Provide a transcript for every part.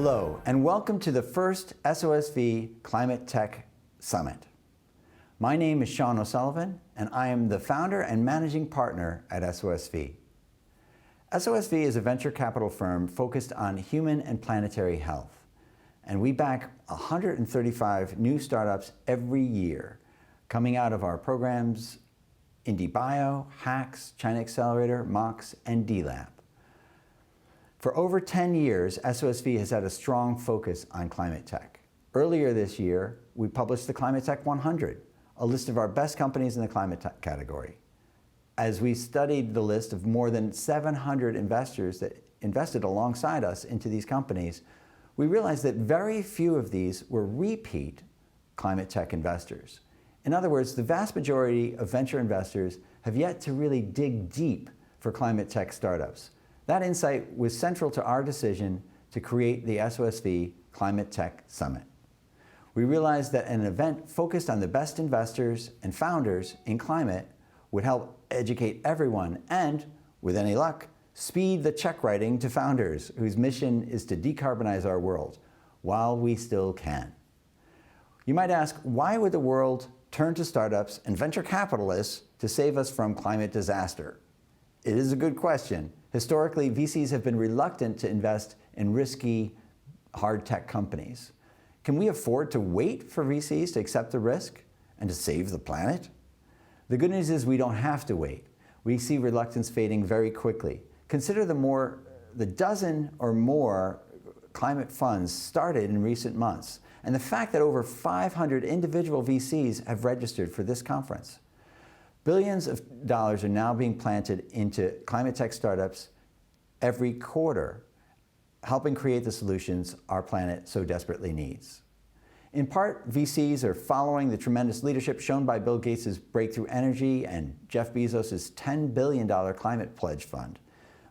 Hello, and welcome to the first SOSV Climate Tech Summit. My name is Sean O'Sullivan, and I am the founder and managing partner at SOSV. SOSV is a venture capital firm focused on human and planetary health, and we back 135 new startups every year, coming out of our programs IndieBio, HAX, China Accelerator, MOX, and DLab. For over 10 years, SOSV has had a strong focus on climate tech. Earlier this year, we published the Climate Tech 100, a list of our best companies in the climate tech category. As we studied the list of more than 700 investors that invested alongside us into these companies, we realized that very few of these were repeat climate tech investors. In other words, the vast majority of venture investors have yet to really dig deep for climate tech startups. That insight was central to our decision to create the SOSV Climate Tech Summit. We realized that an event focused on the best investors and founders in climate would help educate everyone and, with any luck, speed the check writing to founders whose mission is to decarbonize our world while we still can. You might ask, why would the world turn to startups and venture capitalists to save us from climate disaster? It is a good question. Historically, VCs have been reluctant to invest in risky, hard tech companies. Can we afford to wait for VCs to accept the risk and to save the planet? The good news is we don't have to wait. We see reluctance fading very quickly. Consider the dozen or more climate funds started in recent months, and the fact that over 500 individual VCs have registered for this conference. Billions of dollars are now being planted into climate tech startups every quarter, helping create the solutions our planet so desperately needs. In part, VCs are following the tremendous leadership shown by Bill Gates' Breakthrough Energy and Jeff Bezos' $10 billion Climate Pledge Fund,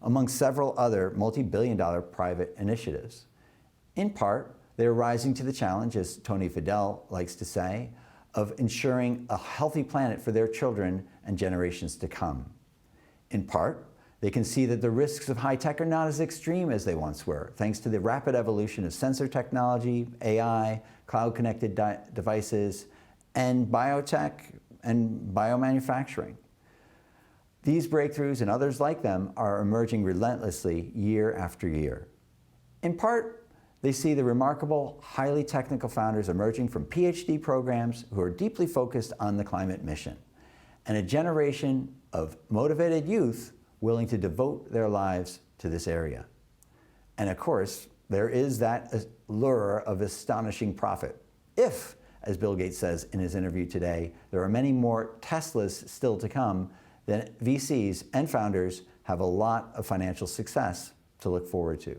among several other multi-billion-dollar private initiatives. In part, they are rising to the challenge, as Tony Fadell likes to say, of ensuring a healthy planet for their children and generations to come. In part, they can see that the risks of high tech are not as extreme as they once were, thanks to the rapid evolution of sensor technology, AI, cloud-connected devices, and biotech and biomanufacturing. These breakthroughs and others like them are emerging relentlessly year after year. In part, they see the remarkable, highly technical founders emerging from PhD programs who are deeply focused on the climate mission, and a generation of motivated youth willing to devote their lives to this area. And of course, there is that lure of astonishing profit. If, as Bill Gates says in his interview today, there are many more Teslas still to come, then VCs and founders have a lot of financial success to look forward to.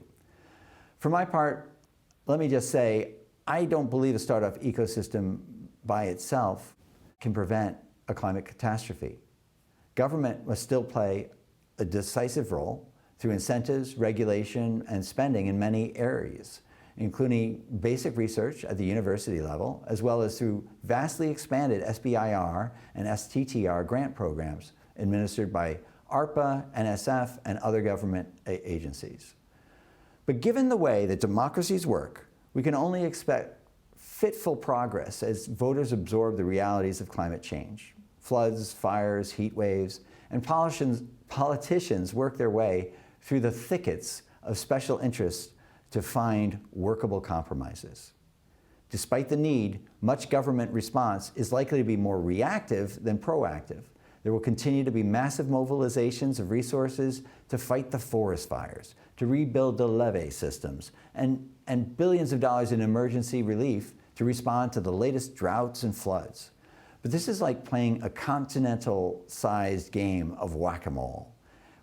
For my part, let me just say, I don't believe a startup ecosystem by itself can prevent a climate catastrophe. Government must still play a decisive role through incentives, regulation, and spending in many areas, including basic research at the university level, as well as through vastly expanded SBIR and STTR grant programs administered by ARPA, NSF, and other government agencies. But given the way that democracies work, we can only expect fitful progress as voters absorb the realities of climate change. Floods, fires, heat waves, and politicians work their way through the thickets of special interests to find workable compromises. Despite the need, much government response is likely to be more reactive than proactive. There will continue to be massive mobilizations of resources to fight the forest fires, to rebuild the levee systems, and billions of dollars in emergency relief to respond to the latest droughts and floods. But this is like playing a continental-sized game of whack-a-mole.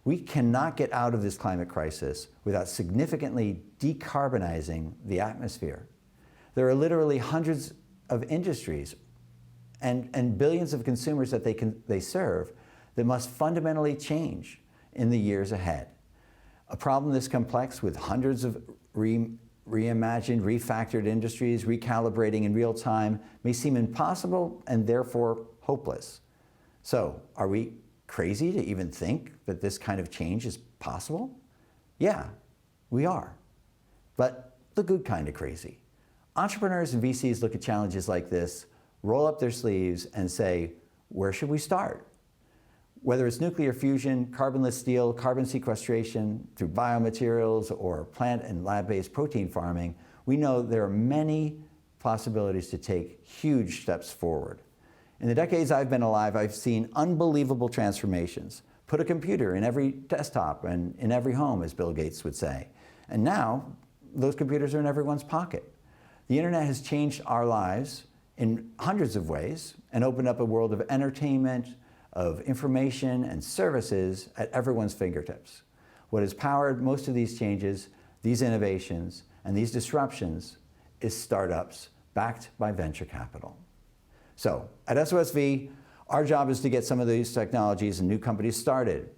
We cannot get out of this climate crisis without significantly decarbonizing the atmosphere. There are literally hundreds of industries and billions of consumers that they serve that must fundamentally change in the years ahead. A problem this complex with hundreds of reimagined, refactored industries recalibrating in real time may seem impossible and therefore hopeless. So, are we crazy to even think that this kind of change is possible? Yeah, we are. But the good kind of crazy. Entrepreneurs and VCs look at challenges like this, roll up their sleeves and say, where should we start? Whether it's nuclear fusion, carbonless steel, carbon sequestration, through biomaterials, or plant and lab-based protein farming, we know there are many possibilities to take huge steps forward. In the decades I've been alive, I've seen unbelievable transformations. Put a computer in every desktop and in every home, as Bill Gates would say. And now, those computers are in everyone's pocket. The internet has changed our lives in hundreds of ways and opened up a world of entertainment, of information and services at everyone's fingertips. What has powered most of these changes, these innovations, and these disruptions is startups backed by venture capital. So, at SOSV, our job is to get some of these technologies and new companies started,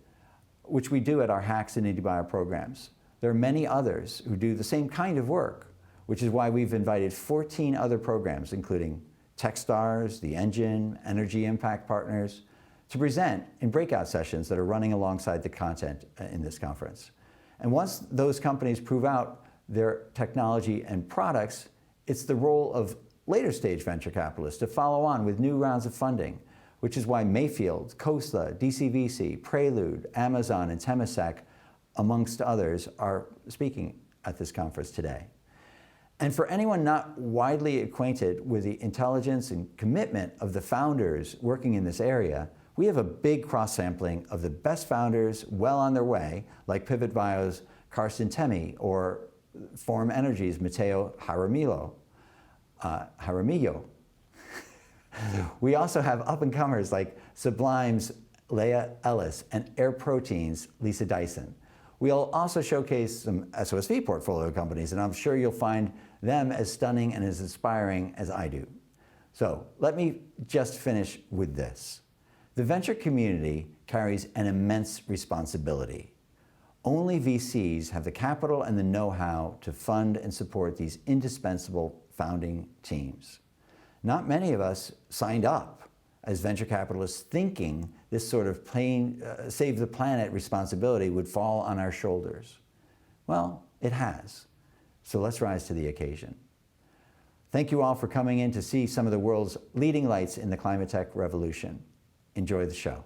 which we do at our Hacks and IndieBio programs. There are many others who do the same kind of work, which is why we've invited 14 other programs, including Techstars, The Engine, Energy Impact Partners, to present in breakout sessions that are running alongside the content in this conference. And once those companies prove out their technology and products, it's the role of later stage venture capitalists to follow on with new rounds of funding, which is why Mayfield, Khosla, DCVC, Prelude, Amazon, and Temasek, amongst others, are speaking at this conference today. And for anyone not widely acquainted with the intelligence and commitment of the founders working in this area, we have a big cross-sampling of the best founders well on their way, like Pivot Bio's Carsten Temme or Form Energy's Matteo Jaramillo. We also have up-and-comers like Sublime's Leah Ellis and Air Protein's Lisa Dyson. We'll also showcase some SOSV portfolio companies, and I'm sure you'll find them as stunning and as inspiring as I do. So let me just finish with this. The venture community carries an immense responsibility. Only VCs have the capital and the know-how to fund and support these indispensable founding teams. Not many of us signed up as venture capitalists thinking this sort of save the planet responsibility would fall on our shoulders. Well, it has. So let's rise to the occasion. Thank you all for coming in to see some of the world's leading lights in the climate tech revolution. Enjoy the show.